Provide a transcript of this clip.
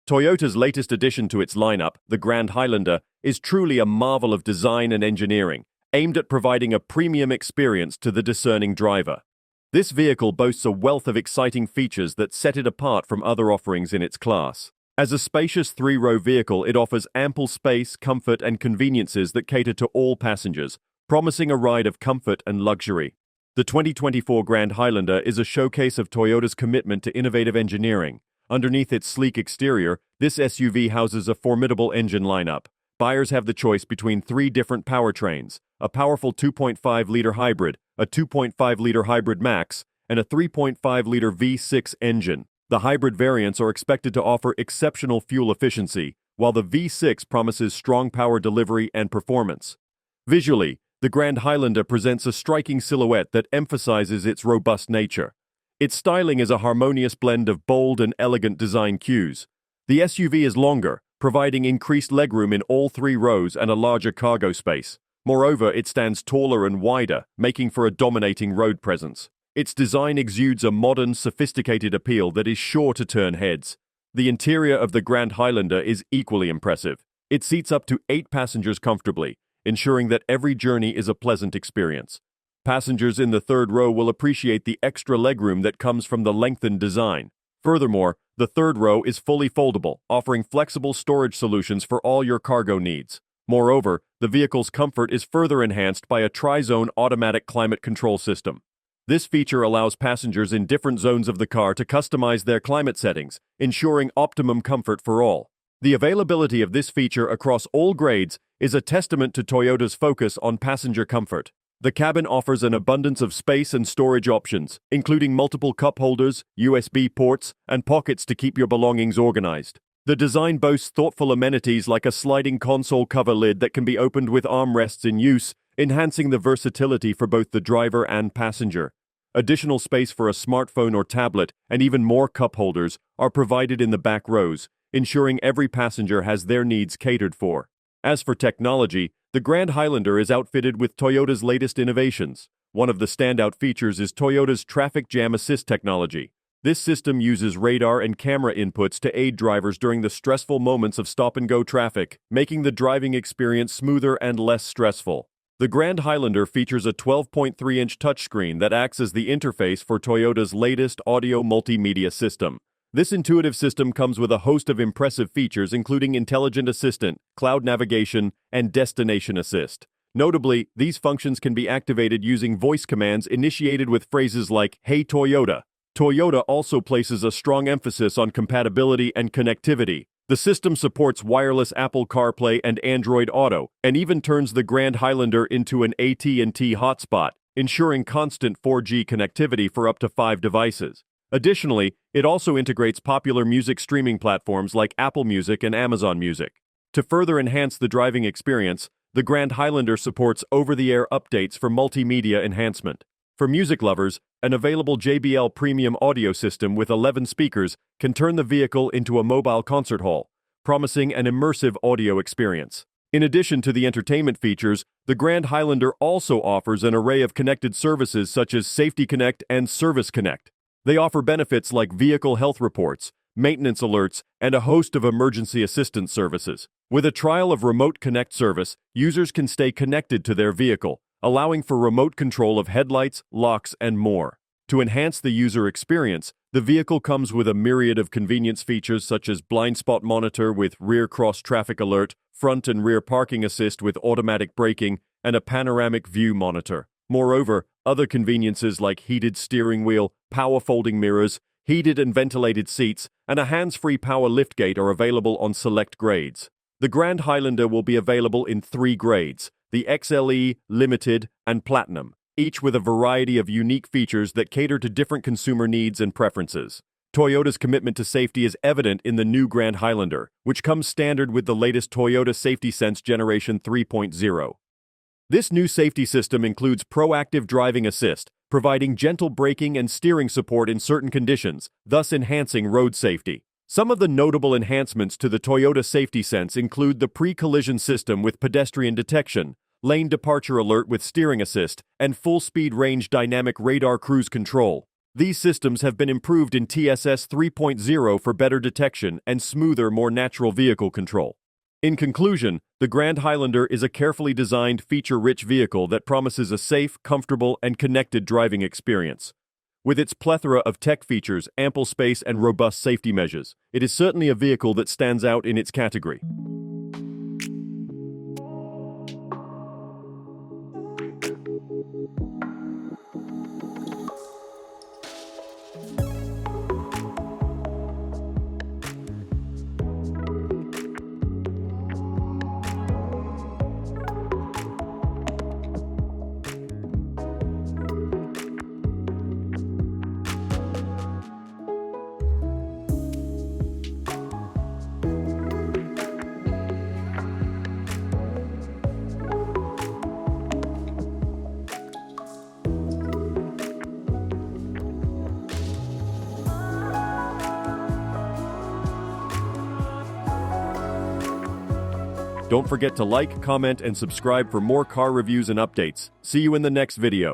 Toyota's latest addition to its lineup, the Grand Highlander, is truly a marvel of design and engineering, aimed at providing a premium experience to the discerning driver. This vehicle boasts a wealth of exciting features that set it apart from other offerings in its class. As a spacious three-row vehicle, it offers ample space, comfort, and conveniences that cater to all passengers, promising a ride of comfort and luxury. The 2024 Grand Highlander is a showcase of Toyota's commitment to innovative engineering. Underneath its sleek exterior, this SUV houses a formidable engine lineup. Buyers have the choice between three different powertrains: a powerful 2.5-liter hybrid, a 2.5-liter hybrid max, and a 3.5-liter V6 engine. The hybrid variants are expected to offer exceptional fuel efficiency, while the V6 promises strong power delivery and performance. Visually, the Grand Highlander presents a striking silhouette that emphasizes its robust nature. Its styling is a harmonious blend of bold and elegant design cues. The SUV is longer, providing increased legroom in all three rows and a larger cargo space. Moreover, it stands taller and wider, making for a dominating road presence. Its design exudes a modern, sophisticated appeal that is sure to turn heads. The interior of the Grand Highlander is equally impressive. It seats up to 8 passengers comfortably, ensuring that every journey is a pleasant experience. Passengers in the third row will appreciate the extra legroom that comes from the lengthened design. Furthermore, the third row is fully foldable, offering flexible storage solutions for all your cargo needs. Moreover, the vehicle's comfort is further enhanced by a tri-zone automatic climate control system. This feature allows passengers in different zones of the car to customize their climate settings, ensuring optimum comfort for all. The availability of this feature across all grades is a testament to Toyota's focus on passenger comfort. The cabin offers an abundance of space and storage options, including multiple cup holders, USB ports, and pockets to keep your belongings organized. The design boasts thoughtful amenities like a sliding console cover lid that can be opened with armrests in use, enhancing the versatility for both the driver and passenger. Additional space for a smartphone or tablet, and even more cup holders, are provided in the back rows, ensuring every passenger has their needs catered for. As for technology, the Grand Highlander is outfitted with Toyota's latest innovations. One of the standout features is Toyota's Traffic Jam Assist technology. This system uses radar and camera inputs to aid drivers during the stressful moments of stop-and-go traffic, making the driving experience smoother and less stressful. The Grand Highlander features a 12.3-inch touchscreen that acts as the interface for Toyota's latest audio multimedia system. This intuitive system comes with a host of impressive features including Intelligent Assistant, Cloud Navigation, and Destination Assist. Notably, these functions can be activated using voice commands initiated with phrases like, "Hey Toyota." Toyota also places a strong emphasis on compatibility and connectivity. The system supports wireless Apple CarPlay and Android Auto, and even turns the Grand Highlander into an AT&T hotspot, ensuring constant 4G connectivity for up to 5 devices. Additionally, it also integrates popular music streaming platforms like Apple Music and Amazon Music. To further enhance the driving experience, the Grand Highlander supports over-the-air updates for multimedia enhancement. For music lovers, an available JBL premium audio system with 11 speakers can turn the vehicle into a mobile concert hall, promising an immersive audio experience. In addition to the entertainment features, the Grand Highlander also offers an array of connected services such as Safety Connect and Service Connect. They offer benefits like vehicle health reports, maintenance alerts, and a host of emergency assistance services. With a trial of Remote Connect service, users can stay connected to their vehicle, allowing for remote control of headlights, locks, and more. To enhance the user experience, the vehicle comes with a myriad of convenience features such as blind spot monitor with rear cross traffic alert, front and rear parking assist with automatic braking, and a panoramic view monitor. Moreover, other conveniences like heated steering wheel, power folding mirrors, heated and ventilated seats, and a hands-free power liftgate are available on select grades. The Grand Highlander will be available in 3 grades: the XLE, Limited, and Platinum, each with a variety of unique features that cater to different consumer needs and preferences. Toyota's commitment to safety is evident in the new Grand Highlander, which comes standard with the latest Toyota Safety Sense Generation 3.0. This new safety system includes proactive driving assist, providing gentle braking and steering support in certain conditions, thus enhancing road safety. Some of the notable enhancements to the Toyota Safety Sense include the pre-collision system with pedestrian detection, lane departure alert with steering assist, and full-speed range dynamic radar cruise control. These systems have been improved in TSS 3.0 for better detection and smoother, more natural vehicle control. In conclusion, the Grand Highlander is a carefully designed, feature-rich vehicle that promises a safe, comfortable, and connected driving experience. With its plethora of tech features, ample space, and robust safety measures, it is certainly a vehicle that stands out in its category. Don't forget to like, comment, and subscribe for more car reviews and updates. See you in the next video.